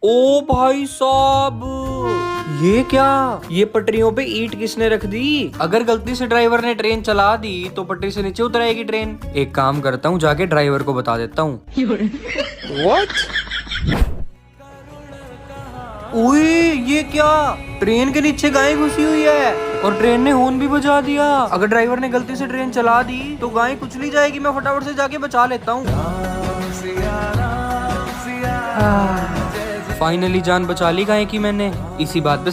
ओ भाई साहब, ये क्या? ये पटरियों पे ईंट किसने रख दी? अगर गलती से ड्राइवर ने ट्रेन चला दी तो पटरी से नीचे उतर आएगी ट्रेन। एक काम करता हूँ, जाके ड्राइवर को बता देता हूँ। What? ओए ये क्या? ट्रेन के नीचे गाय घुसी हुई है और ट्रेन ने हॉर्न भी बजा दिया। अगर ड्राइवर ने गलती से ट्रेन चला दी तो गाय कुचली जाएगी। मैं फटाफट से जाके बचा लेता हूँ। फाइनली जान बचा ली गाय की मैंने। इसी बात पे